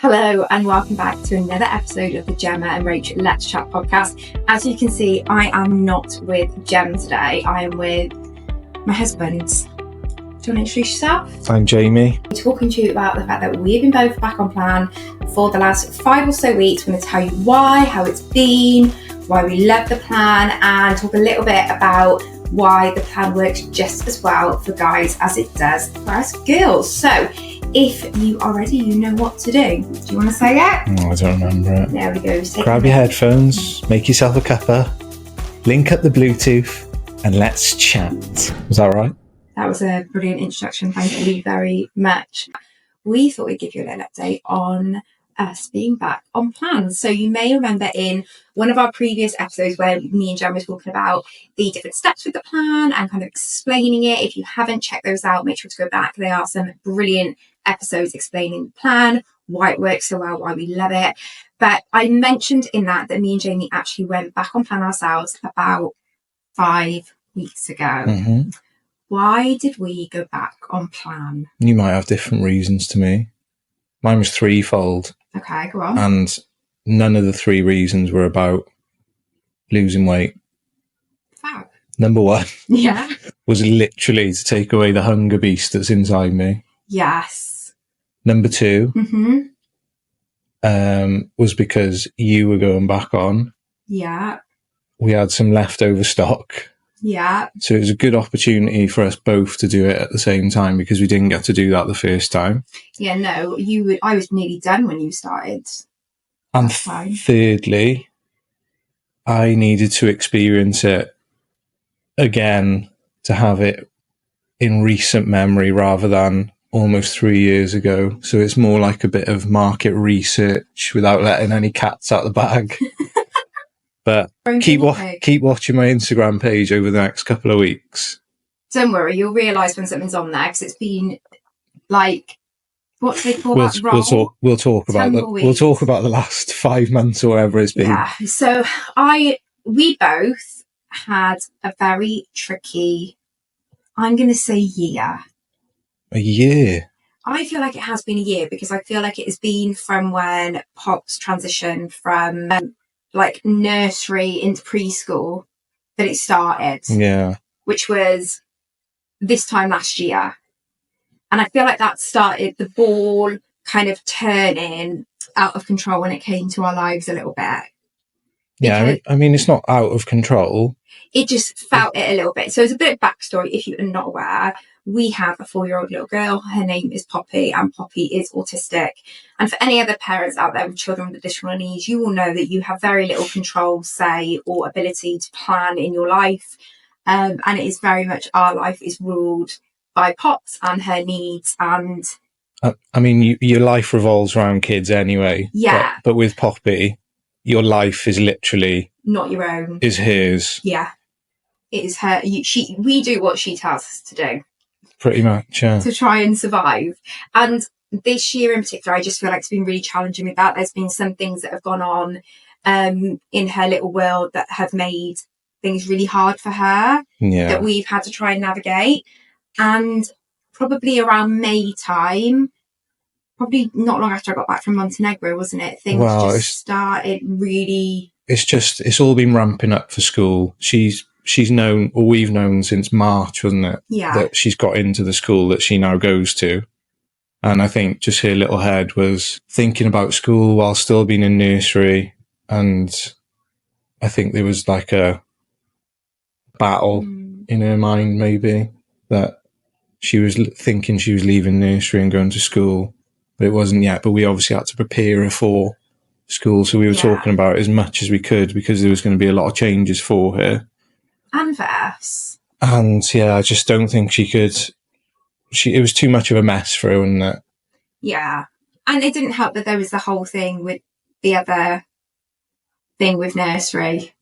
Hello and welcome back to another episode of the Gemma and Rach Let's Chat podcast. As you can see, I am not with Gemma today. I am with my husband. Do you want to introduce yourself? I'm Jamie. I'm talking to you about the fact that we've been both back on plan for the last 5 or so weeks. I'm going to tell you why, how it's been, why we love the plan, and talk a little bit about why the plan works just as well for guys as it does for us girls. So if you are ready, you know what to do. Do you want to say it? Oh, I don't remember it. There we go. Grab your headphones, make yourself a cuppa, link up the Bluetooth, and let's chat. Was that right? That was a brilliant introduction. Thank you very much. We thought we'd give you a little update on us being back on plan. So you may remember in one of our previous episodes where me and Gemma were talking about the different steps with the plan and kind of explaining it. If you haven't checked those out, make sure to go back. They are some brilliant episodes explaining the plan, why it works so well, why we love it. But I mentioned in that me and Jamie actually went back on plan ourselves about 5 weeks ago. Mm-hmm. Why did we go back on plan? You might have different reasons to me. Mine was threefold. Okay, go on. And none of the 3 reasons were about losing weight. Fab. Number 1 was literally to take away the hunger beast that's inside me. Yes. Number 2 was because you were going back on. Yeah. We had some leftover stock. Yeah. So it was a good opportunity for us both to do it at the same time because we didn't get to do that the first time. Yeah, no, I was nearly done when you started. And thirdly, I needed to experience it again to have it in recent memory rather than almost 3 years ago. So it's more like a bit of market research without letting any cats out the bag. But keep watching my Instagram page over the next couple of weeks. Don't worry, you'll realise when something's on there because it's been like, what do they call that? We'll talk about the last 5 months or whatever it's been. Yeah. So we both had a very tricky, I'm going to say year. A year? I feel like it has been a year because I feel like it has been from when Pop's transitioned from like nursery into preschool that it started. Yeah. Which was this time last year. And I feel like that started the ball kind of turning out of control when it came to our lives a little bit. Yeah, I mean, it's not out of control. It just felt it a little bit. So as a bit of backstory, if you are not aware, we have a 4-year-old little girl. Her name is Poppy, and Poppy is autistic. And for any other parents out there with children with additional needs, you will know that you have very little control, say, or ability to plan in your life. And it is very much our life is ruled by Pops and her needs. And I mean, your life revolves around kids anyway. Yeah. But with Poppy, your life is literally not your own. Is hers. Yeah. It is her. We do what she tells us to do. Pretty much, yeah. To try and survive. And this year in particular, I just feel like it's been really challenging with that. There's been some things that have gone on in her little world that have made things really hard for her. Yeah. That we've had to try and navigate. And probably around May time, probably not long after I got back from Montenegro, wasn't it? Things just started really... It's all been ramping up for school. She's known, or we've known since March, wasn't it? Yeah. That she's got into the school that she now goes to. And I think just her little head was thinking about school while still being in nursery. And I think there was like a battle in her mind, maybe, that she was thinking she was leaving nursery and going to school, but it wasn't yet. But we obviously had to prepare her for school. So we were talking about it as much as we could because there was going to be a lot of changes for her. And for us. And yeah, I just don't think she could. It was too much of a mess for her, wasn't it? Yeah. And it didn't help that there was the whole thing with the other thing with nursery.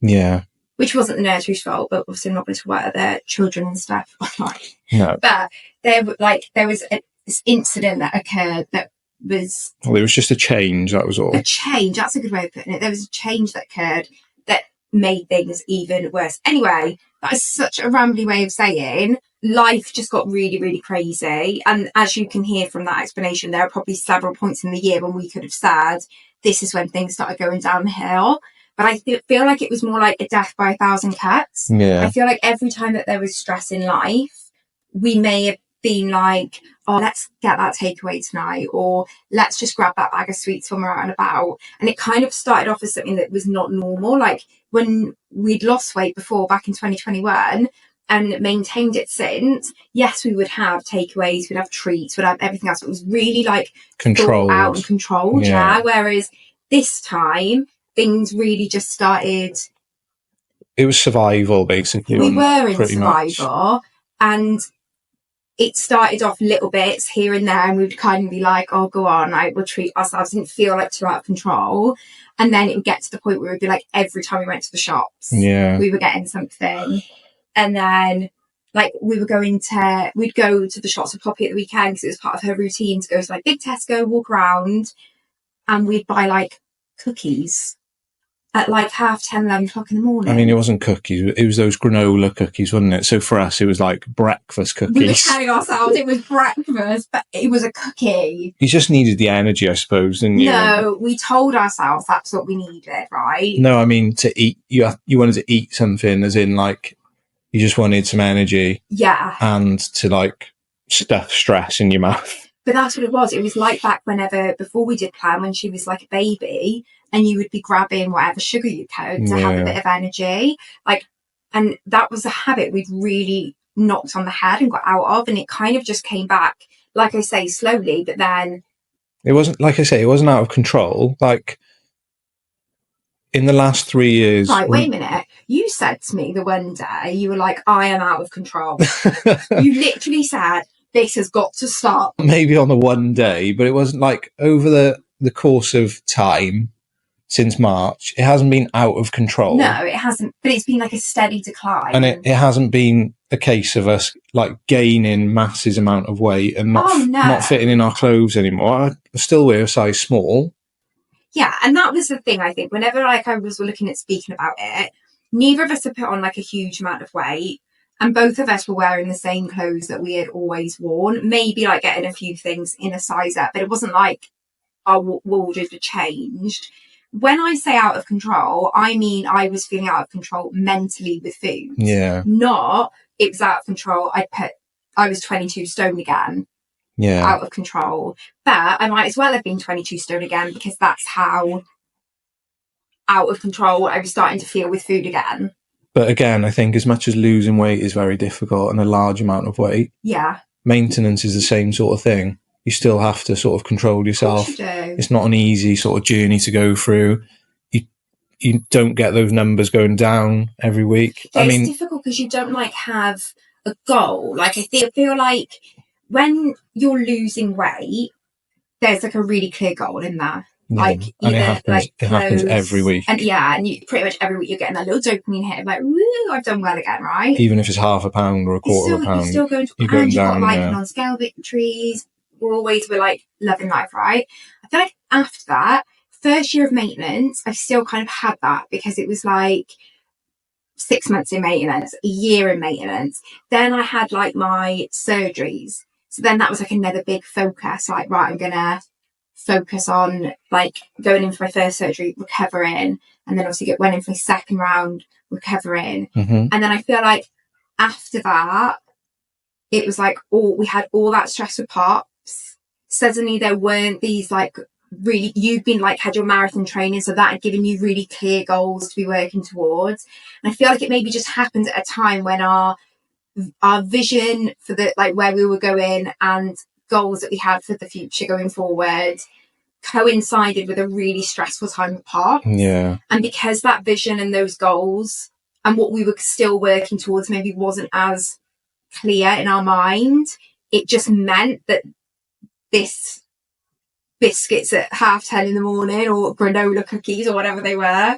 Yeah. Which wasn't the nursery's fault, but obviously I'm not going to talk about their children and stuff online. No. But there was this incident that occurred that was... Well, it was just a change, that was all. A change, that's a good way of putting it. There was a change that occurred that made things even worse. Anyway, that is such a rambly way of saying life just got really, really crazy. And as you can hear from that explanation, there are probably several points in the year when we could have said, this is when things started going downhill. But I feel like it was more like a death by 1,000 cuts. Yeah. I feel like every time that there was stress in life, we may have been like, oh, let's get that takeaway tonight, or let's just grab that bag of sweets when we're out and about. And it kind of started off as something that was not normal. Like when we'd lost weight before back in 2021 and maintained it since, yes, we would have takeaways, we'd have treats, we'd have everything else. It was really like Controlled. thought out and controlled. Yeah. Whereas this time, things really just started. It was survival, basically. We were in survival, much. And it started off little bits here and there, and we'd kind of be like, oh, go on, like, we'll treat ourselves. It didn't feel like too out of control. And then it would get to the point where it would be like every time we went to the shops, we were getting something. And then like we'd go to the shops with Poppy at the weekend because it was part of her routine to go to like big Tesco, walk around, and we'd buy like cookies at like 10:30, 11 o'clock in the morning. I mean, it wasn't cookies. It was those granola cookies, wasn't it? So for us, it was like breakfast cookies. We were telling ourselves it was breakfast, but it was a cookie. You just needed the energy, I suppose, didn't you? No, we told ourselves that's what we needed, right? No, I mean, to eat. You wanted to eat something, as in like you just wanted some energy. Yeah. And to like stuff stress in your mouth. But that's what it was. It was like back before we did plan, when she was like a baby, and you would be grabbing whatever sugar you could to have a bit of energy. Like, and that was a habit we'd really knocked on the head and got out of. And it kind of just came back, like I say, slowly, but then. It wasn't, like I say, it wasn't out of control. Like, in the last 3 years. Right, wait a minute. You said to me the one day, you were like, I am out of control. You literally said, this has got to stop. Maybe on the one day, but it wasn't like over the course of time since March, it hasn't been out of control. No, it hasn't. But it's been like a steady decline. And it hasn't been a case of us like gaining massive amount of weight and not fitting in our clothes anymore. I still wear a size small. Yeah, and that was the thing, I think. Whenever like I was looking at speaking about it, neither of us had put on like a huge amount of weight. And both of us were wearing the same clothes that we had always worn. Maybe like getting a few things in a size up, but it wasn't like our wardrobe had changed. When I say out of control, I mean I was feeling out of control mentally with food. Yeah. Not it was out of control. I was 22 stone again. Yeah. Out of control. But I might as well have been 22 stone again, because that's how out of control I was starting to feel with food again. But again, I think as much as losing weight is very difficult and a large amount of weight, maintenance is the same sort of thing. You still have to sort of control yourself. Of course you do. It's not an easy sort of journey to go through. You don't get those numbers going down every week. Yeah, it's difficult because you don't like have a goal. Like I feel like when you're losing weight, there's like a really clear goal in there. Yeah. Like either it happens every week. And you pretty much every week you're getting that little dopamine hit of like, woo, I've done well again, right? Even if it's half a pound or a quarter of a pound. You're still going you're going down, got like non-scale victories. We're like loving life, right? I feel like after that, first year of maintenance, I still kind of had that, because it was like 6 months in maintenance, a year in maintenance. Then I had like my surgeries. So then that was like another big focus, like, right, I'm going to focus on like going in for my first surgery, recovering, and then obviously went in for my second round, recovering. Mm-hmm. And then I feel like after that, it was like we had all that stress with pops. Suddenly there weren't these like really, you've been like had your marathon training, so that had given you really clear goals to be working towards. And I feel like it maybe just happened at a time when our vision for the like where we were going and goals that we had for the future going forward coincided with a really stressful time with pop. Yeah. And because that vision and those goals and what we were still working towards maybe wasn't as clear in our mind, it just meant that this biscuits at 10:30 in the morning or granola cookies or whatever they were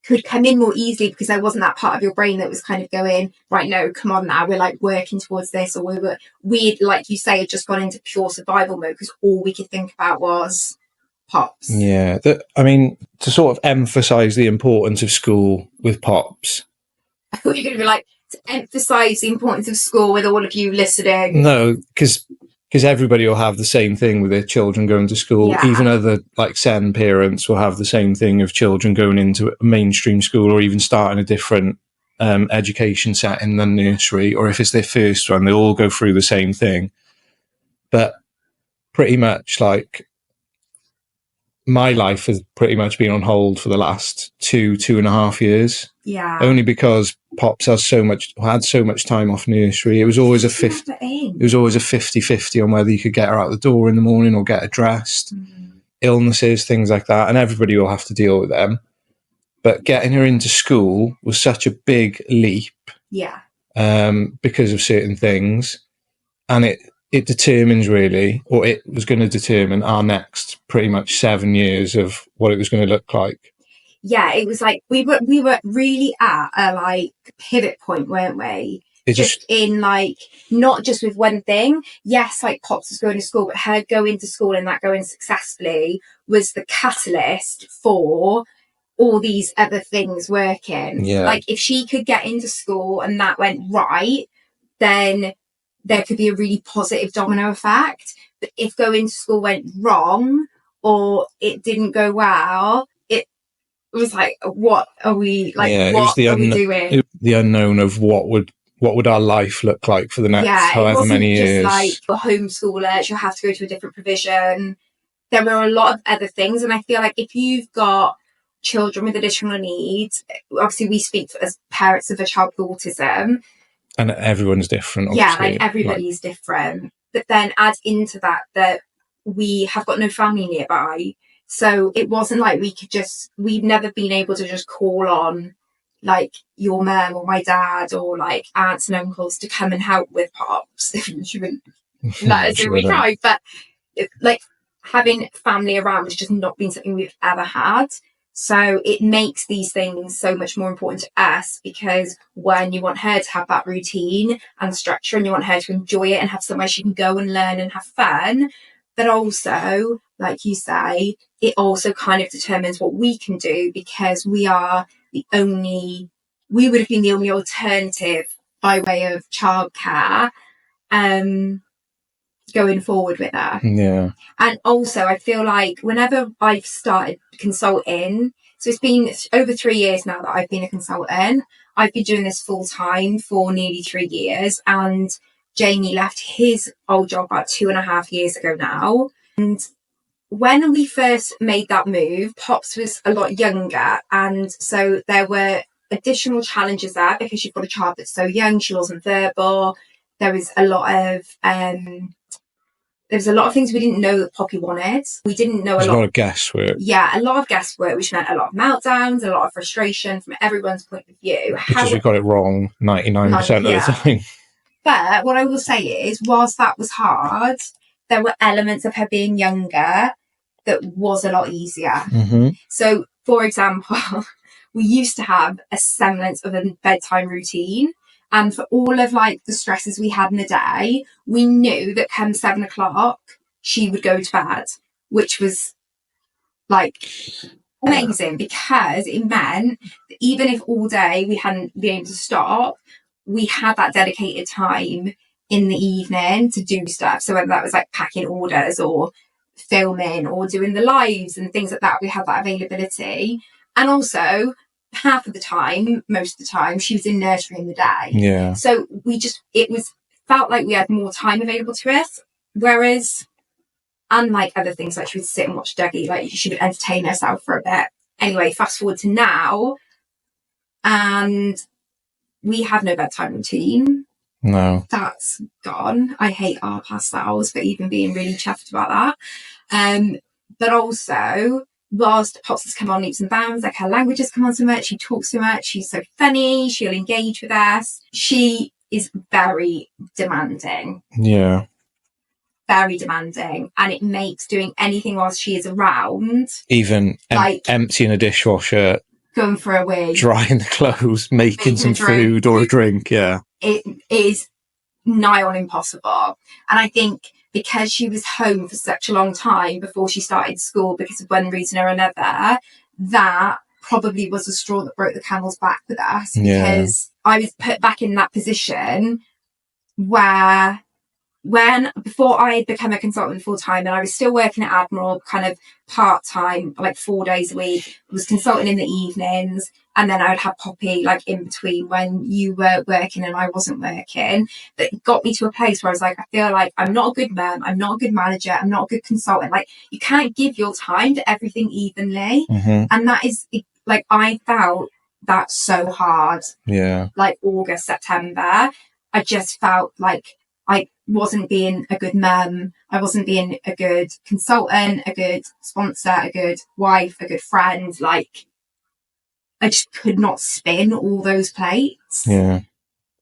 could come in more easily, because there wasn't that part of your brain that was kind of going, right, no, come on now, we're like working towards this. Or we'd, like you say, had just gone into pure survival mode because all we could think about was Pops. Yeah. To sort of emphasise the importance of school with Pops. You're going to be like, to emphasise the importance of school with all of you listening. No, because everybody will have the same thing with their children going to school. Yeah. Even other like SEN parents will have the same thing of children going into a mainstream school or even starting a different education setting than nursery, or if it's their first one, they all go through the same thing. But pretty much like my life has pretty much been on hold for the last 2.5 years. Yeah. Only because Pops had so much time off nursery. It was always a 50-50 on whether you could get her out the door in the morning or get her dressed. Illnesses, things like that, and everybody will have to deal with them. But getting her into school was such a big leap. Yeah. Because of certain things, and it determines really, or it was going to determine our next pretty much 7 years of what it was going to look like. Yeah, it was like we were really at a like pivot point, weren't we? Just in like, not just with one thing. Yes, like Pops was going to school, but her going to school and that going successfully was the catalyst for all these other things working. Yeah. Like if she could get into school and that went right, then there could be a really positive domino effect. But if going to school went wrong or it didn't go well, it was like, what are we like? Yeah, what are we doing? It was the unknown of what would our life look like for the next however many years. Just like a homeschooler, you'll have to go to a different provision. There were a lot of other things, and I feel like if you've got children with additional needs, obviously we speak as parents of a child with autism, and everyone's different. Obviously. Yeah, like everybody's different. But then add into that we have got no family nearby. So it wasn't like we've never been able to just call on like your mum or my dad or like aunts and uncles to come and help with Pops. She wouldn't let us do we tried. But like having family around has just not been something we've ever had. So it makes these things so much more important to us, because when you want her to have that routine and structure and you want her to enjoy it and have somewhere she can go and learn and have fun, but also, like you say, it also kind of determines what we can do, because we would have been the only alternative by way of childcare going forward with her. Yeah. And also I feel like whenever I've started consulting, so it's been over 3 years now that I've been a consultant. I've been doing this full time for nearly 3 years, and Jamie left his old job about 2.5 years ago now. And when we first made that move, Pops was a lot younger, and so there were additional challenges there because you've got a child that's so young. She wasn't verbal. There was a lot of things we didn't know that Poppy wanted. We didn't know a lot of guesswork. Yeah, a lot of guesswork, which meant a lot of meltdowns, a lot of frustration from everyone's point of view. Because we got it wrong 99% of the time. But what I will say is, whilst that was hard, there were elements of her being younger that was a lot easier. Mm-hmm. So, for example, we used to have a semblance of a bedtime routine. And for all of like the stresses we had in the day, we knew that come 7 o'clock, she would go to bed, which was like amazing, because it meant that even if all day we hadn't been able to stop, we had that dedicated time in the evening to do stuff. So whether that was like packing orders or filming or doing the lives and things like that, we had that availability. And also, half of the time, most of the time, she was in nursery in the day. Yeah. So felt like we had more time available to us. Whereas, unlike other things, like she would sit and watch Dougie, like she would entertain herself for a bit. Anyway, fast forward to now, and we have no bedtime routine. No. That's gone. I hate our pastels for even being really chuffed about that. But also, whilst Pops has come on leaps and bounds, like her language has come on so much, she talks so much, she's so funny, she'll engage with us. She is very demanding. Yeah. Very demanding. And it makes doing anything whilst she is around. Even like emptying a dishwasher. Going for a wee. Drying the clothes, making some food or a drink, yeah. It is nigh on impossible. And I think because she was home for such a long time before she started school because of one reason or another, that probably was the straw that broke the camel's back with us, because I was put back in that position where before I had become a consultant full time, and I was still working at Admiral kind of part time, like 4 days a week, was consulting in the evenings, and then I would have Poppy like in between when you were working and I wasn't working. That it got me to a place where I was like, I feel like I'm not a good mum, I'm not a good manager, I'm not a good consultant. Like, you can't give your time to everything evenly. And that is like, I felt that so hard. Like August, September, I just felt like I wasn't being a good mum, I wasn't being a good consultant, a good sponsor, a good wife, a good friend. Like, I just could not spin all those plates.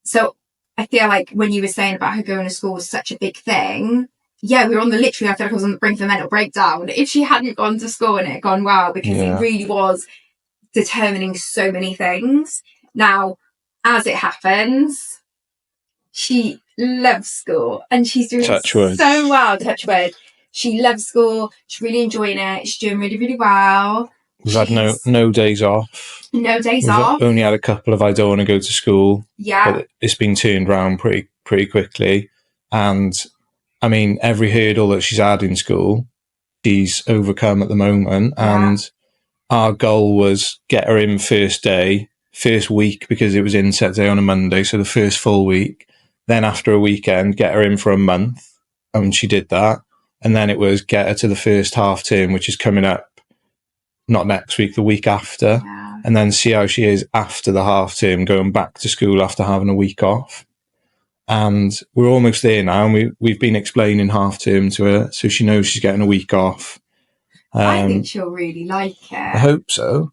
So I feel like when you were saying about her going to school was such a big thing, we were I feel like I was on the brink of a mental breakdown if she hadn't gone to school and it had gone well, because it really was determining so many things. Now, as it happens, she loves school and she's doing so well, touch wood. She loves school, she's really enjoying it, she's doing really, really well. We've had no days off. No days off. Only had a couple of I don't want to go to school. But it's been turned around pretty quickly. And I mean, every hurdle that she's had in school, she's overcome at the moment. And our goal was get her in first week, because it was inset day on a Monday, so the first full week. Then after a weekend, get her in for a month, and she did that. And then it was get her to the first half term, which is coming up, not next week, the week after, and then see how she is after the half term, going back to school after having a week off. And we're almost there now, and we've been explaining half term to her, so she knows she's getting a week off. I think she'll really like it. I hope so.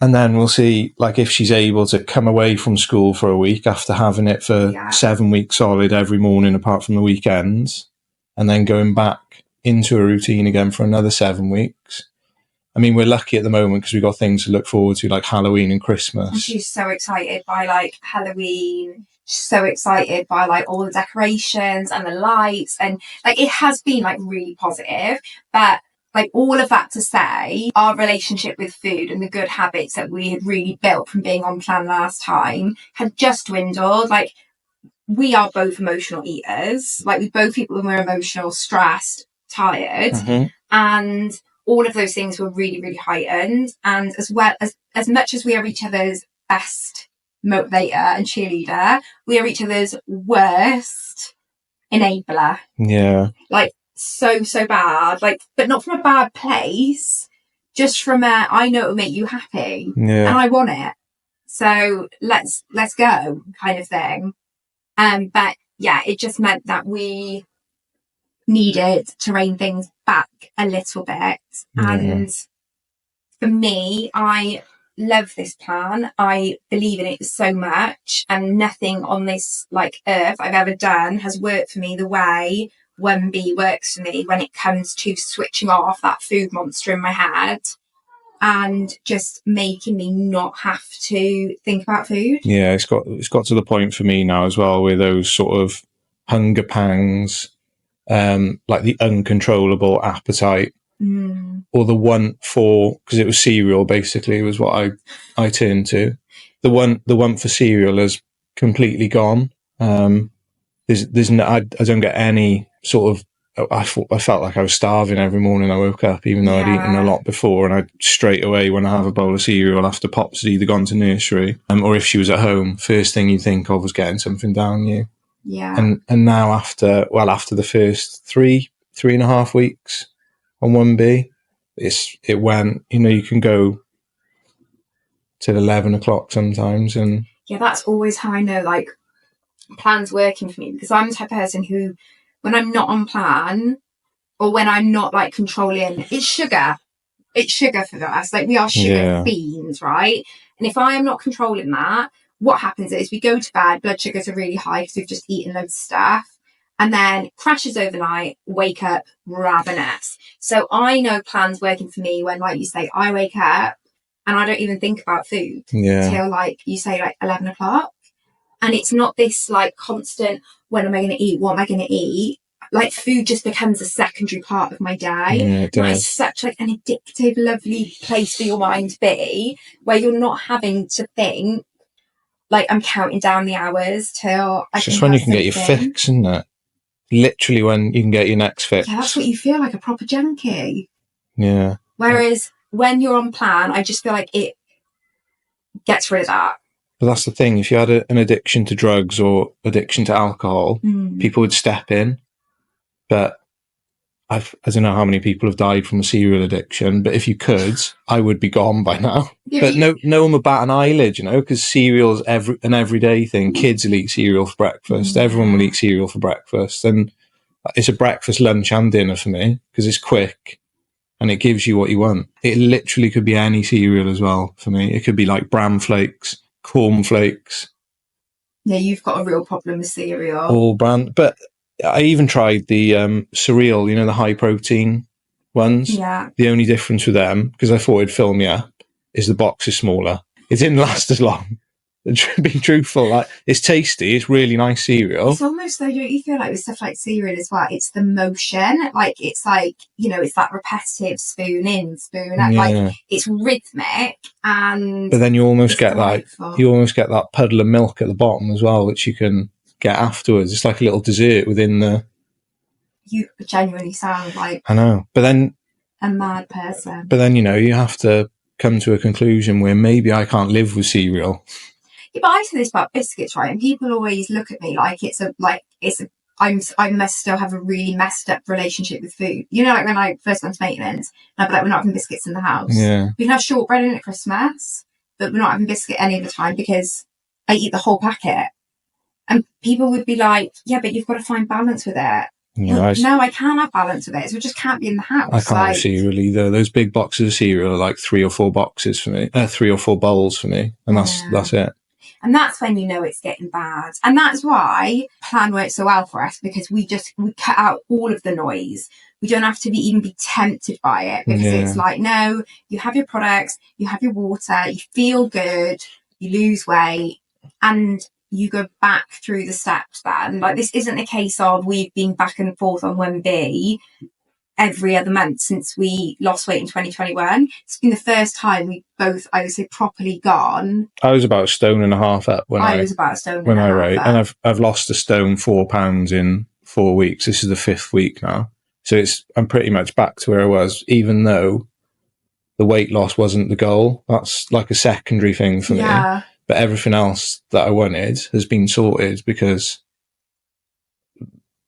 And then we'll see, like, if she's able to come away from school for a week after having it for 7 weeks solid every morning, apart from the weekends, and then going back into a routine again for another 7 weeks. I mean, we're lucky at the moment because we've got things to look forward to, like Halloween and Christmas. And she's so excited by, like, Halloween. She's so excited by, like, all the decorations and the lights. And, like, it has been, like, really positive. But, like, all of that to say, our relationship with food and the good habits that we had really built from being on plan last time had just dwindled. Like, we are both emotional eaters. Like, we both people when we're emotional, stressed, tired. And all of those things were really, really heightened. And as well as much as we are each other's best motivator and cheerleader, we are each other's worst enabler. Like, so bad. Like, but not from a bad place, just from a, I know it'll make you happy and I want it, so let's go kind of thing. But it just meant that we needed to rein things back a little bit. And for me, I love this plan. I believe in it so much, and nothing on this like earth I've ever done has worked for me the way 1B works for me when it comes to switching off that food monster in my head and just making me not have to think about food. It's got to the point for me now as well, where those sort of hunger pangs, like the uncontrollable appetite, or the want for, because it was cereal basically was what I turned to. The want for cereal has completely gone. There's no, I don't get any sort of, I felt like I was starving every morning I woke up, even though I'd eaten a lot before, and I straight away when I have a bowl of cereal after Pops had either gone to nursery, or if she was at home, first thing you think of was getting something down you. And now after the first three and a half weeks on 1B, it went, you can go till 11 o'clock sometimes, and that's always how I know like plan's working for me, because I'm the type of person who, when I'm not on plan or when I'm not like controlling, it's sugar for us. Like, we are sugar fiends, right? And if I am not controlling that, what happens is we go to bed, blood sugars are really high because we've just eaten loads of stuff, and then crashes overnight, wake up ravenous. So I know plan's working for me when, like you say, I wake up and I don't even think about food till, like you say, like 11 o'clock. And it's not this like constant, when am I going to eat? What am I going to eat? like food just becomes a secondary part of my day. Yeah, it That is does. such like an addictive, lovely place for your mind to be, where you're not having to think like I'm counting down the hours till I It's can just when have you can get your something. fix, isn't it? Literally when you can get your next fix. Yeah, that's what you feel like, a proper junkie. Yeah. Whereas when you're on plan, I just feel like it gets rid of that. But that's the thing. If you had an addiction to drugs or addiction to alcohol, people would step in. But I don't know how many people have died from a cereal addiction, but if you could, I would be gone by now. Yeah, but no one would bat an eyelid, you know, because cereal's an everyday thing. Kids will eat cereal for breakfast. Everyone will eat cereal for breakfast. And it's a breakfast, lunch and dinner for me because it's quick and it gives you what you want. It literally could be any cereal as well for me. It could be like bran flakes, corn flakes. Yeah, you've got a real problem with cereal. All brand. But I even tried the cereal, you know, the high protein ones. Yeah. The only difference with them, because I thought it'd fill me up, is the box is smaller. It didn't last as long. Being truthful, like it's tasty, it's really nice cereal. It's almost though, don't you feel like with stuff like cereal as well, it's the motion, like it's like, you know, it's that repetitive spoon in, spoon out, like it's rhythmic, and but then you almost get that puddle of milk at the bottom as well, which you can get afterwards. It's like a little dessert within the. You genuinely sound like I know, but then a mad person. But then, you know, you have to come to a conclusion where maybe I can't live with cereal. Yeah, but I say this about biscuits, right? And people always look at me like I must still have a really messed up relationship with food. You know, like when I first went to maintenance, I'd be like, we're not having biscuits in the house. Yeah. We can have shortbread in at Christmas, but we're not having biscuit any of the time because I eat the whole packet. And people would be like, yeah, but you've got to find balance with it. Yeah, no, I can't have balance with it. So it just can't be in the house. I can't have cereal either. Those big boxes of cereal are like 3 or 4 boxes for me. 3 or 4 bowls for me. And that's it. And that's when you know it's getting bad. And that's why plan works so well for us, because we cut out all of the noise. We don't have to even be tempted by it, because it's like, no, you have your products, you have your water, you feel good, you lose weight, and you go back through the steps then. Like, this isn't a case of we've been back and forth on 1B every other month since we lost weight in 2021. It's been the first time we both, I would say, properly gone. I was about 1.5 stone up when I was about 1.5 stone when I weighed, and I've lost 1 stone 4 pounds in 4 weeks. This is the 5th week now, so I'm pretty much back to where I was, even though the weight loss wasn't the goal. That's like a secondary thing for me. But everything else that I wanted has been sorted because,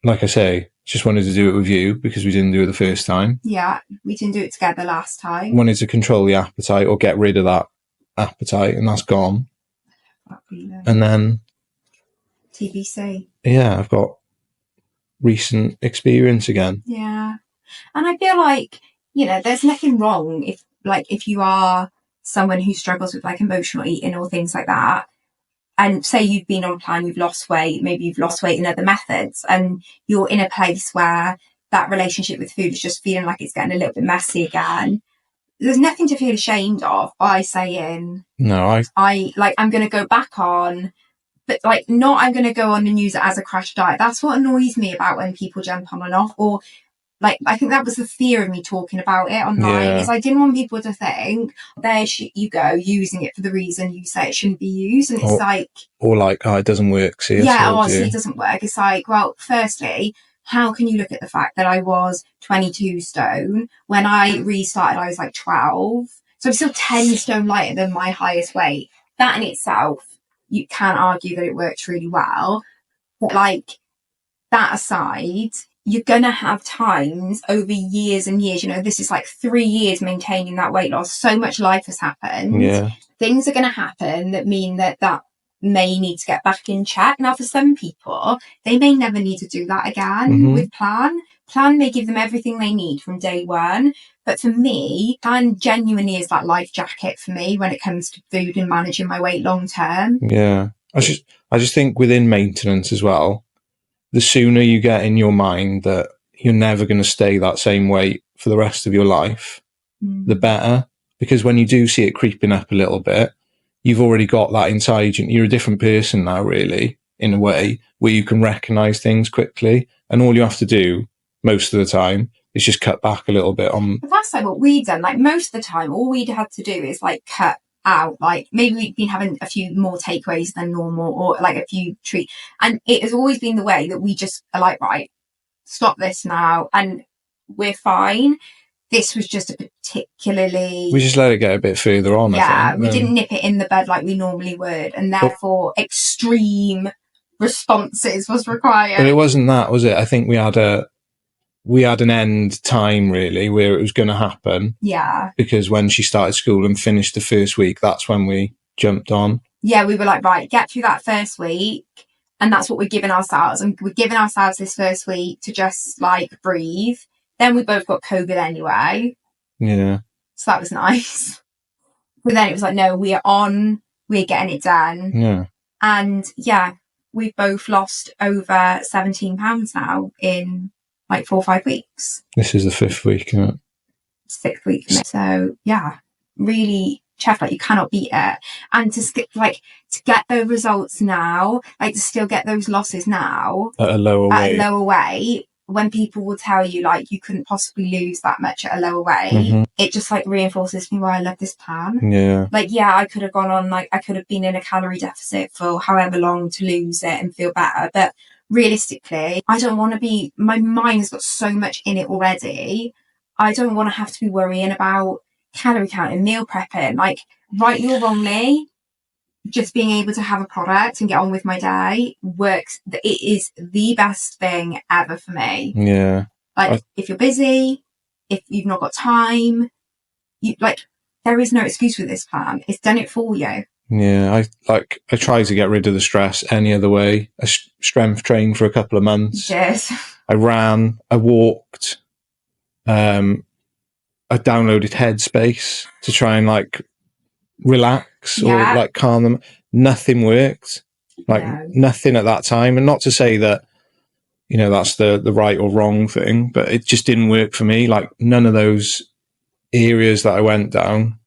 like I say, just wanted to do it with you because we didn't do it the first time. Yeah, we didn't do it together last time. Wanted to control the appetite or get rid of that appetite, and that's gone. And then TBC. Yeah, I've got recent experience again. Yeah. And I feel like, you know, there's nothing wrong if you are someone who struggles with like emotional eating or things like that, and say you've been on plan, you've lost weight, maybe you've lost weight in other methods, and you're in a place where that relationship with food is just feeling like it's getting a little bit messy again. There's nothing to feel ashamed of by saying, no, I'm going to go back on, but like not I'm going to go on and use it as a crash diet. That's what annoys me about when people jump on and off, or like, I think that was the fear of me talking about it online, is I didn't want people to think, there you go, using it for the reason you say it shouldn't be used. And it's oh, it doesn't work. See, it doesn't work. It's like, well, firstly, how can you look at the fact that I was 22 stone when I restarted, I was like 12. So I'm still 10 stone lighter than my highest weight. That in itself, you can't argue that it works really well. But like, that aside, you're going to have times over years and years, you know, this is like 3 years maintaining that weight loss. So much life has happened. Yeah. Things are going to happen that mean that may need to get back in check. Now, for some people, they may never need to do that again with Plan. Plan may give them everything they need from day one. But for me, Plan genuinely is that life jacket for me when it comes to food and managing my weight long term. Yeah. I just think within maintenance as well, the sooner you get in your mind that you're never going to stay that same weight for the rest of your life, the better. Because when you do see it creeping up a little bit, you've already got that inside you. You're a different person now, really. in a way where you can recognize things quickly. And all you have to do most of the time is just cut back a little bit on. But that's like what we'd done. Like most of the time, all we'd had to do is like cut out, like maybe we'd been having a few more takeaways than normal, or like a few treats. And it has always been the way that we just are like, right, stop this now, and we're fine. This was just a particularly... We just let it get a bit further on, I think. We didn't nip it in the bud like we normally would, and therefore extreme responses was required. But it wasn't that, was it? I think we had an end time, really, where it was going to happen. Yeah. Because when she started school and finished the first week, that's when we jumped on. Yeah, we were like, right, get through that first week. And that's what we're giving ourselves. And we're giving ourselves this first week to just like breathe. Then we both got COVID anyway. Yeah. So that was nice. But then it was like, no, we're on, we're getting it done. Yeah. And yeah, we've both lost over 17 pounds now in like 4 or 5 weeks. This is the 5th week, isn't it? 6th week. So yeah, really chuffed. Like you cannot beat it. And to get those results now, like to still get those losses now at a lower weight. When people will tell you like you couldn't possibly lose that much at a lower weight, it just like reinforces me why I love this plan. Yeah. Like, yeah, I could have gone on, like I could have been in a calorie deficit for however long to lose it and feel better. But realistically, I don't want to be, my mind's got so much in it already. I don't want to have to be worrying about calorie counting, meal prepping, like rightly or wrongly. Just being able to have a product and get on with my day works. It is the best thing ever for me. Yeah. Like, if you're busy, if you've not got time, there is no excuse with this plan. It's done it for you. Yeah. I try to get rid of the stress any other way. I strength trained for a couple of months. Yes. I ran, I walked, I downloaded Headspace to try and like relax or like calm them. Nothing worked. Nothing at that time. And not to say that, you know, that's the right or wrong thing, but it just didn't work for me. Like none of those areas that I went down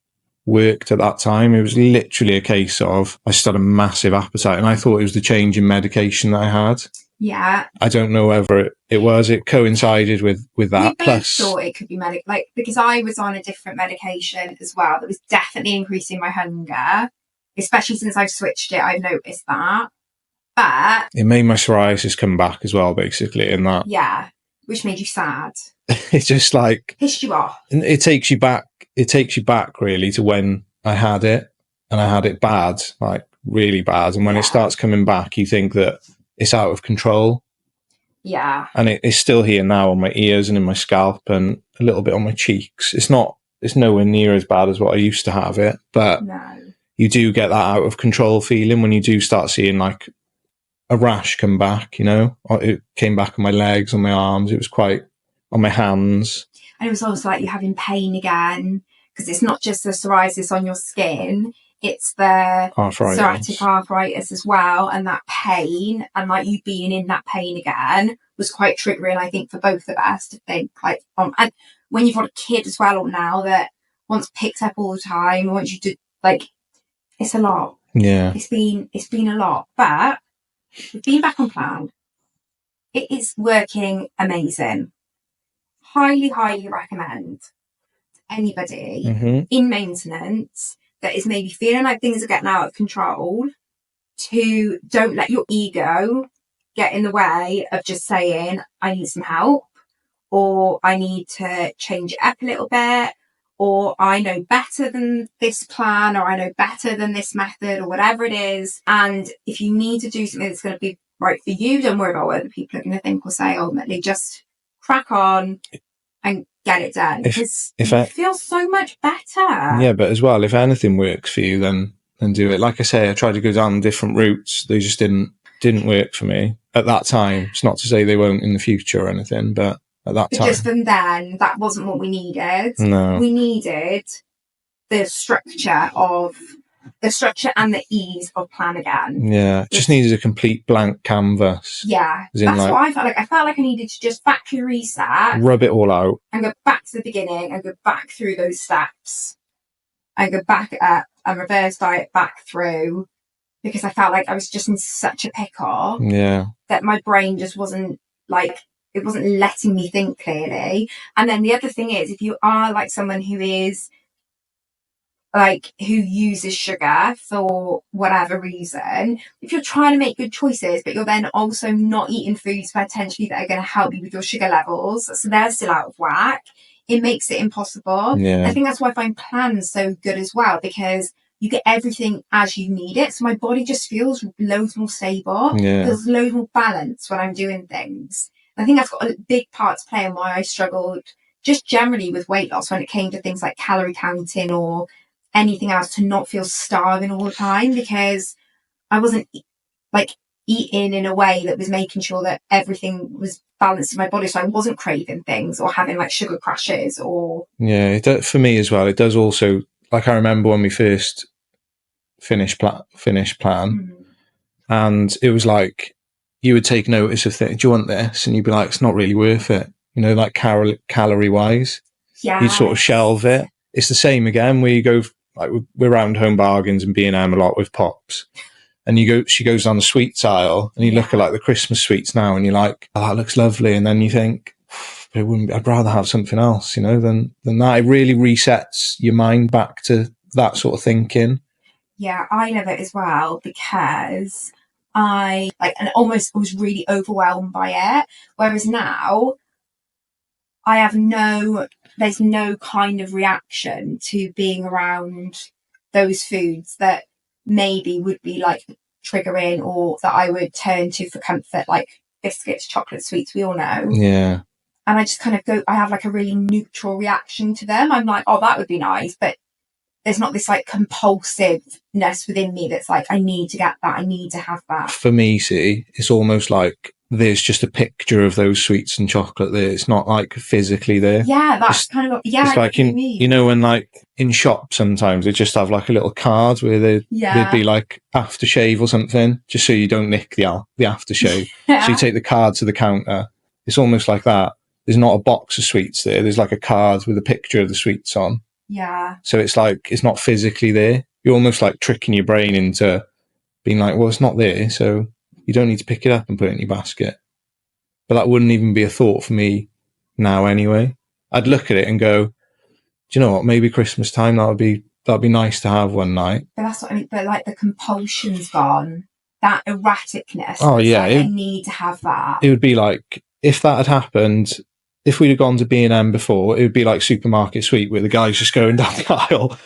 worked at that time. It was literally a case of I just had a massive appetite, and I thought it was the change in medication that I had. Yeah. I don't know whether it coincided with that. We both thought it could be because I was on a different medication as well that was definitely increasing my hunger, especially since I've switched it. I've noticed that. But it made my psoriasis come back as well, basically, in that. Yeah. Which made you sad. It's just like pissed you off. It takes you back really to when I had it, and I had it bad, like really bad. And when it starts coming back, you think that it's out of control. Yeah. And it's still here now on my ears and in my scalp and a little bit on my cheeks. It's nowhere near as bad as what I used to have it, but you do get that out of control feeling when you do start seeing like a rash come back, you know. It came back on my legs, on my arms. It was quite on my hands. And it was also like you having pain again, because it's not just the psoriasis on your skin, it's the psoriatic arthritis as well, and that pain, and like you being in that pain again was quite triggering, I think, for both of us to think like, and when you've got a kid as well now that wants picked up all the time, wants you to like, it's a lot. Yeah, it's been a lot, but we've been back on plan. It is working amazing. Highly recommend to anybody in maintenance that is maybe feeling like things are getting out of control to don't let your ego get in the way of just saying, I need some help, or I need to change it up a little bit, or I know better than this plan, or I know better than this method, or whatever it is. And if you need to do something that's going to be right for you, don't worry about what other people are going to think or say. Ultimately, just crack on and get it done, because it feels so much better. Yeah, but as well, if anything works for you, then do it. Like I say, I tried to go down different routes. They just didn't work for me at that time. It's not to say they won't in the future or anything, but at that time. Just from then, that wasn't what we needed. No. We needed the structure and the ease of plan again. Yeah, just needed a complete blank canvas. Yeah, that's what I felt like. I felt like I needed to just factory reset. Rub it all out. And go back to the beginning and go back through those steps. And go back up and reverse diet back through. because I felt like I was just in such a pickle that my brain just wasn't like, it wasn't letting me think clearly. And then the other thing is, if you are like someone who is like, who uses sugar for whatever reason, if you're trying to make good choices, but you're then also not eating foods potentially that are going to help you with your sugar levels, so they're still out of whack, it makes it impossible. I think that's why I find plans so good as well, because you get everything as you need it. So my body just feels loads more stable, feels loads more balanced when I'm doing things. I think that's got a big part to play in why I struggled just generally with weight loss when it came to things like calorie counting or anything else, to not feel starving all the time, because I wasn't like eating in a way that was making sure that everything was balanced in my body, so I wasn't craving things or having like sugar crashes or for me as well. It does also, like, I remember when we first finished plan, and it was like you would take notice of things. Do you want this? And you'd be like, it's not really worth it, like calorie wise. You sort of shelve it. It's the same again where you go, like, we're around Home Bargains and B&M a lot with Pops, and she goes on the sweets aisle, and you look at like the Christmas sweets now, and you're like, oh, that looks lovely, and then you think, I'd rather have something else, than that. It really resets your mind back to that sort of thinking. Yeah, I love it as well, because I and almost was really overwhelmed by it. Whereas now I have there's no kind of reaction to being around those foods that maybe would be like triggering, or that I would turn to for comfort, like biscuits, chocolate, sweets, we all know. Yeah. And I just kind of I have like a really neutral reaction to them. I'm like, oh, that would be nice, but there's not this like compulsiveness within me that's like, I need to get that, I need to have that. For me, see, it's almost like there's just a picture of those sweets and chocolate there. It's not like physically there. Yeah, that's kind of, yeah. It's like when like in shops sometimes they just have like a little card where there'd be like aftershave or something, just so you don't nick the aftershave. So you take the card to the counter. It's almost like that. There's not a box of sweets there. There's like a card with a picture of the sweets on. Yeah. So it's like, it's not physically there. You're almost like tricking your brain into being like, well, it's not there, so you don't need to pick it up and put it in your basket. But that wouldn't even be a thought for me now anyway. I'd look at it and go, do you know what? Maybe Christmas time, that'd be nice to have one night. But that's what I mean. But like the compulsion's gone. That erraticness. Oh yeah. Like, I need to have that. It would be like, if that had happened, if we'd have gone to B&M before, it would be like Supermarket Sweep, where the guy's just going down the aisle,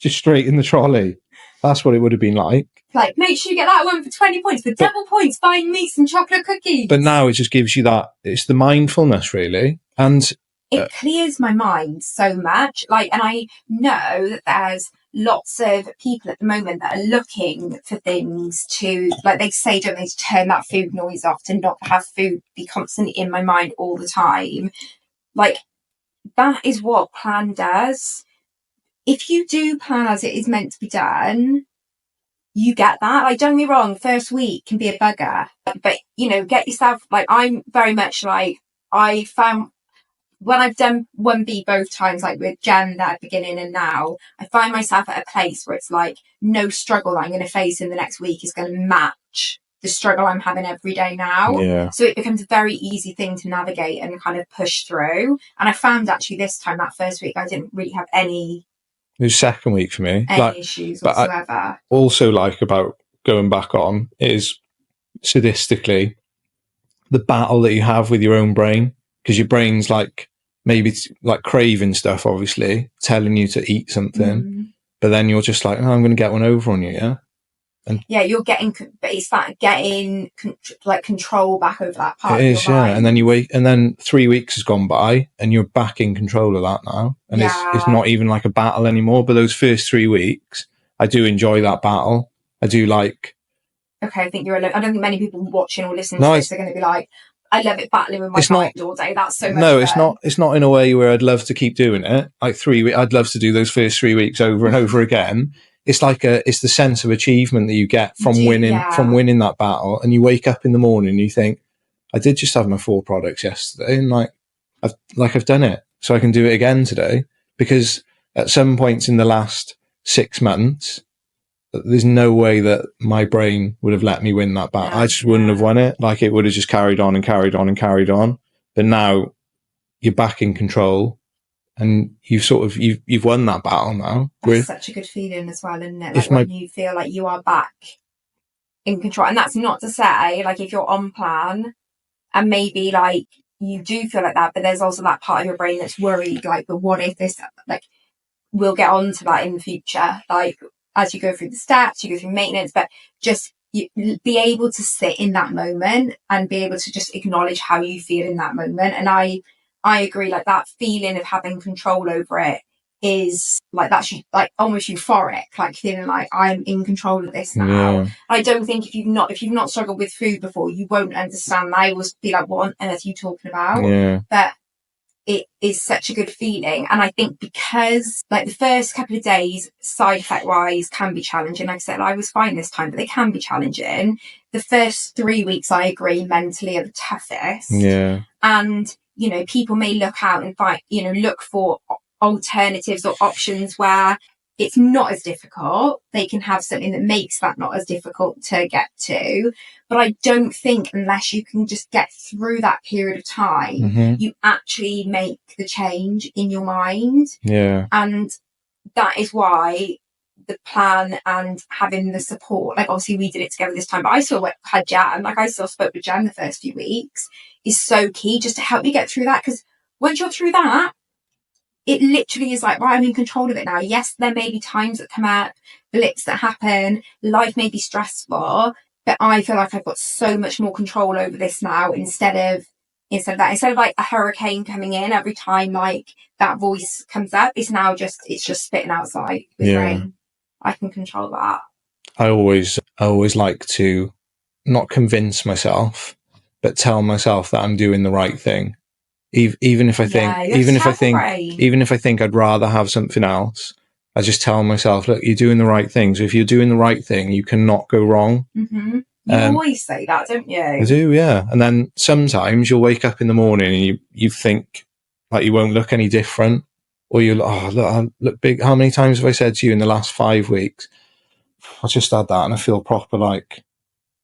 just straight in the trolley. That's what it would have been like. Like, make sure you get that one for 20 points. For double points, buying me some chocolate cookies. But now it just gives you that, it's the mindfulness, really. And it clears my mind so much. Like, and I know that there's lots of people at the moment that are looking for things to, like they say, don't they, to turn that food noise off, to not have food be constantly in my mind all the time. Like, that is what plan does. If you do plan as it is meant to be done, you get that. Like, don't get me wrong, first week can be a bugger, but get yourself, like, I'm very much like, I found when I've done 1B both times, like with Jen at the beginning and now, I find myself at a place where it's like, no struggle that I'm going to face in the next week is going to match the struggle I'm having every day now. Yeah. So it becomes a very easy thing to navigate and kind of push through. And I found actually this time, that first week, I didn't really have any. It was second week for me. Issues whatsoever. But I also like about going back on is sadistically the battle that you have with your own brain, because your brain's like, maybe like craving stuff, obviously, telling you to eat something, but then you're just like, oh, I'm going to get one over on you, yeah? And yeah, you're getting, but it's that getting like control back over that part. It is, yeah. And then you wait, and then 3 weeks has gone by, and you're back in control of that now, and it's not even like a battle anymore. But those first 3 weeks, I do enjoy that battle. I do like. Okay, I think you're alone. I don't think many people watching or listening to this are going to be like, I love it battling with my mind all day. That's so much fun. It's not in a way where I'd love to keep doing it. Like 3 weeks, I'd love to do those first 3 weeks over and over again. It's like it's the sense of achievement that you get from winning that battle. And you wake up in the morning and you think, I did just have my 4 products yesterday, and I've done it, so I can do it again today. Because at some points in the last 6 months, there's no way that my brain would have let me win that battle. I just wouldn't have won it. Like, it would have just carried on and carried on and carried on. But now you're back in control, and you've won that battle now. That's such a good feeling as well, isn't it? Like, when you feel like you are back in control. And that's not to say, like, if you're on plan and maybe like you do feel like that, but there's also that part of your brain that's worried, like, but what if this, like, we'll get on to that in the future, like, as you go through the steps, you go through maintenance, but just you be able to sit in that moment and be able to just acknowledge how you feel in that moment. And I agree, like, that feeling of having control over it is like, that's like almost euphoric, like feeling like I'm in control of this now. I don't think if you've not struggled with food before, you won't understand. I always be like, what on earth are you talking about? But it is such a good feeling. And I think because, like, the first couple of days, side effect wise, can be challenging. Like I said, I was fine this time, but they can be challenging. The first 3 weeks, I agree, mentally are the toughest. And, you know, people may look out and find, you know, look for alternatives or options where it's not as difficult. They can have something that makes that not as difficult to get to. But I don't think, unless you can just get through that period of time, you actually make the change in your mind. And that is why the plan and having the support, like, obviously we did it together this time, but I still had Jan, like, I still spoke with Jan the first few weeks, is so key just to help me get through that. Because once you're through that, it literally is like, right, I'm in control of it now. Yes, there may be times that come up, blips that happen, life may be stressful, but I feel like I've got so much more control over this now instead of like a hurricane coming in every time, like, that voice comes up. It's just spitting outside with rain. I can control that. I always like to not convince myself, but tell myself that I'm doing the right thing. Even if I think I'd rather have something else, I just tell myself, look, you're doing the right thing. So if you're doing the right thing, you cannot go wrong. You always say that, don't you? I do, yeah. And then sometimes you'll wake up in the morning and you think, like, you won't look any different, or you'll, I look big. How many times have I said to you in the last 5 weeks, I just had that and I feel proper, like,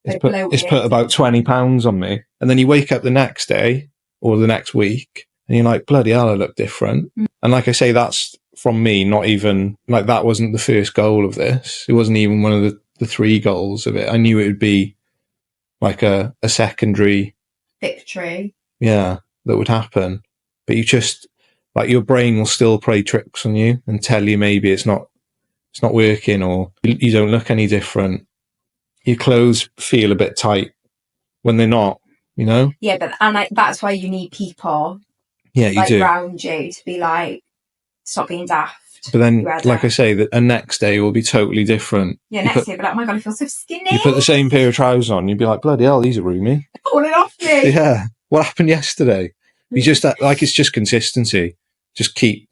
it's put about 20 pounds on me. And then you wake up the next day or the next week and you're like, bloody hell, I look different. And like I say, that's from me, not even, like, that wasn't the first goal of this. It wasn't even one of the 3 goals of it. I knew it would be like a secondary victory. Yeah, that would happen. But you just, like, your brain will still play tricks on you and tell you maybe it's not working, or you don't look any different. Your clothes feel a bit tight when they're not, you know? Yeah, but that's why you need people. Yeah, you do. Around you to be like, stop being daft. But then, like I say, that a next day will be totally different. Yeah, next day, but like, oh my God, I feel so skinny. You put the same pair of trousers on, you'd be like, bloody hell, these are roomy. Falling off me. Yeah. What happened yesterday? You just, like, it's just consistency. Just keep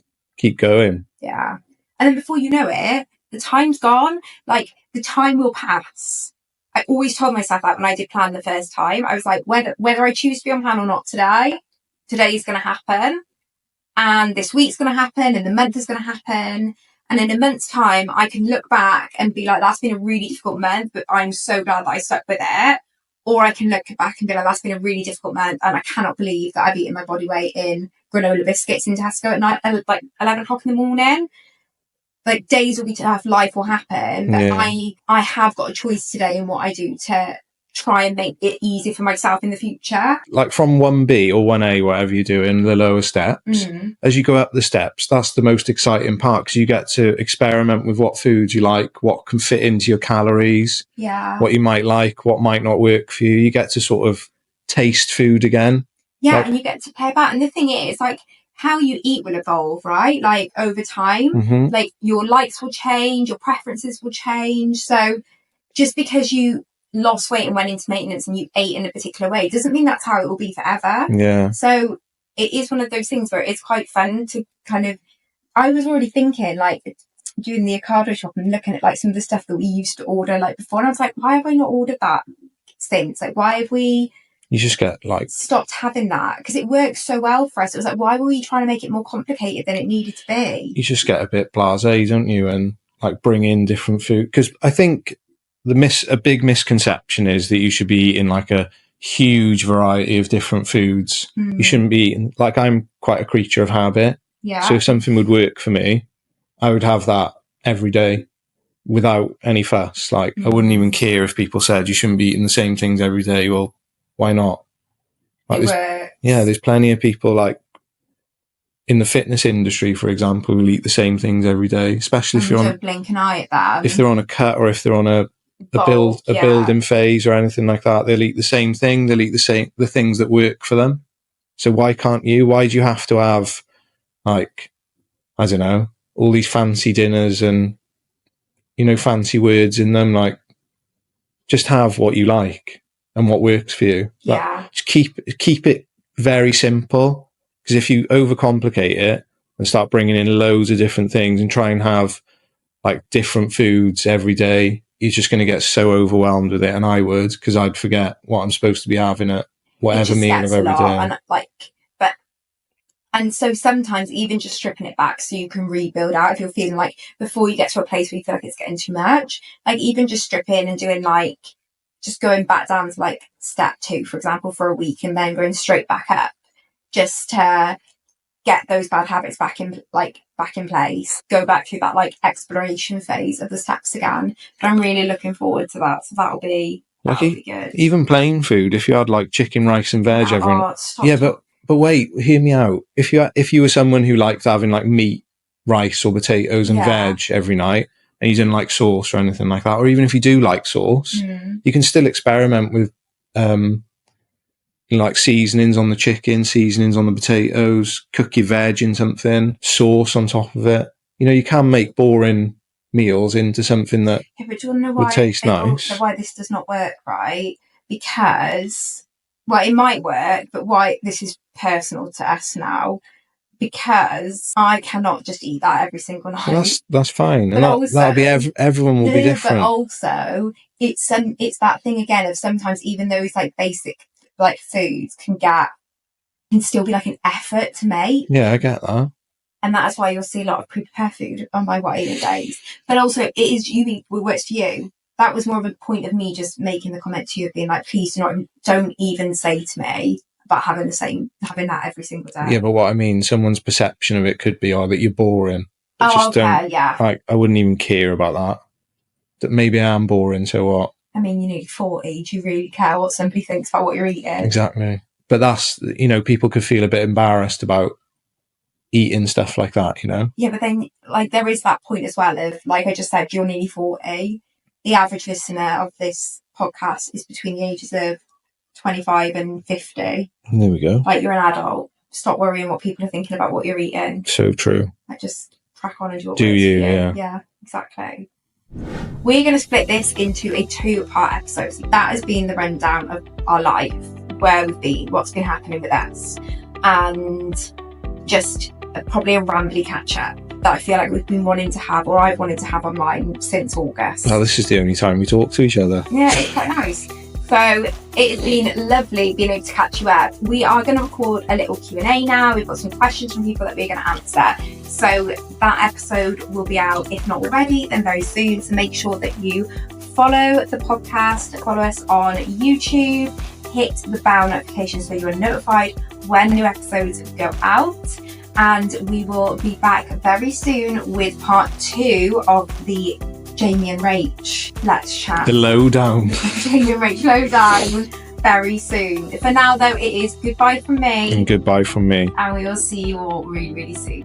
going. Yeah. And then before you know it, the time's gone. Like, the time will pass. I always told myself that when I did plan the first time. I was like, whether I choose to be on plan or not today is going to happen. And this week's going to happen, and the month is going to happen. And in a month's time, I can look back and be like, that's been a really difficult month, but I'm so glad that I stuck with it. Or I can look back and be like, that's been a really difficult month, and I cannot believe that I've eaten my body weight in granola biscuits in Tesco at night, like 11 o'clock in the morning. Like, days will be tough, life will happen, but I have got a choice today in what I do to try and make it easy for myself in the future. Like, from 1B or 1A, whatever you do in the lower steps, as you go up the steps, that's the most exciting part, because you get to experiment with what foods you like, what can fit into your calories, what you might like, what might not work for you. You get to sort of taste food again. Yeah, like, and you get to play about. And the thing is, like, how you eat will evolve, right? Like, over time, like, your likes will change, your preferences will change. So just because you lost weight and went into maintenance and you ate in a particular way doesn't mean that's how it will be forever. Yeah. So it is one of those things where it's quite fun to kind of, I was already thinking, like, doing the Ocado shop and looking at, like, some of the stuff that we used to order, like, before, and I was like, why have I not ordered that since? Like, why have we you just get, like, stopped having that? Because it works so well for us. It was like, why were we trying to make it more complicated than it needed to be? You just get a bit blasé, don't you? And like bring in different food, because I think a big misconception is that you should be eating like a huge variety of different foods. You shouldn't be eating, like, I'm quite a creature of habit. Yeah. So if something would work for me, I would have that every day without any fuss. Like, I wouldn't even care if people said you shouldn't be eating the same things every day. Well, why not? Like, there's plenty of people, like, in the fitness industry, for example, who eat the same things every day, especially if you're on, blink an eye at them. if they're on a cut, or if they're on a building phase or anything like that, they'll eat the same thing. They'll eat the things that work for them. So why can't you? Why do you have to have, like, I don't know, all these fancy dinners and, you know, fancy words in them? Like, just have what you like and what works for you. Yeah. Just keep it very simple. Because if you overcomplicate it and start bringing in loads of different things and try and have like different foods every day, you're just going to get so overwhelmed with it. And I would, because I'd forget what I'm supposed to be having at whatever meal of every day. And so sometimes even just stripping it back so you can rebuild out, if you're feeling like, before you get to a place where you feel like it's getting too much, like even just stripping and doing like, just going back down to like step 2, for example, for a week, and then going straight back up, just to get those bad habits back in place, go back through that like exploration phase of the steps again. But I'm really looking forward to that. So that'll be good. Even plain food, if you had like chicken, rice and veg but wait, hear me out. If you were someone who liked having like meat, rice or potatoes and veg every night, and you didn't like sauce or anything like that, or even if you do like sauce, you can still experiment with like seasonings on the chicken, seasonings on the potatoes, cook your veg in something, sauce on top of it. You know, you can make boring meals into something that but do you want to know would taste nice. Why this does not work, right? Because, well, it might work, but why this is personal to us now, because I cannot just eat that every single night. Well, that's fine. But and that'll be everyone will be different. But also, it's that thing again of sometimes even those like basic like foods can still be like an effort to make. Yeah, I get that. And that's why you'll see a lot of pre-prepared food on my eating days. But also, it works for you. That was more of a point of me just making the comment to you of being like, please don't even say to me about having that every single day. Yeah, but what I mean, someone's perception of it could be, that you're boring. Yeah. Like, I wouldn't even care about that. That maybe I am boring, so what? I mean, you're nearly 40. Do you really care what somebody thinks about what you're eating? Exactly. But that's, you know, people could feel a bit embarrassed about eating stuff like that, you know? Yeah, but then, like, there is that point as well of, like I just said, you're nearly 40. The average listener of this podcast is between the ages of 25 and 50. There we go. Like, you're an adult. Stop worrying what people are thinking about what you're eating. So true. Like, just crack on and do what do you, yeah. Yeah, exactly. We're going to split this into a 2-part episode. So that has been the rundown of our life, where we've been, what's been happening with us, and just probably a rambly catch-up that I feel like we've been wanting to have, or I've wanted to have online since August. Well, this is the only time we talk to each other. Yeah, it's quite nice. So it has been lovely being able to catch you up. We are going to record a little Q&A now. We've got some questions from people that we're going to answer. So that episode will be out, if not already, then very soon. So make sure that you follow the podcast, follow us on YouTube, hit the bell notification so you are notified when new episodes go out. And we will be back very soon with part 2 of the Jamie and Rach Let's Chat. The lowdown. Jamie and Rach lowdown very soon. For now, though, it is goodbye from me. And goodbye from me. And we will see you all really, really soon.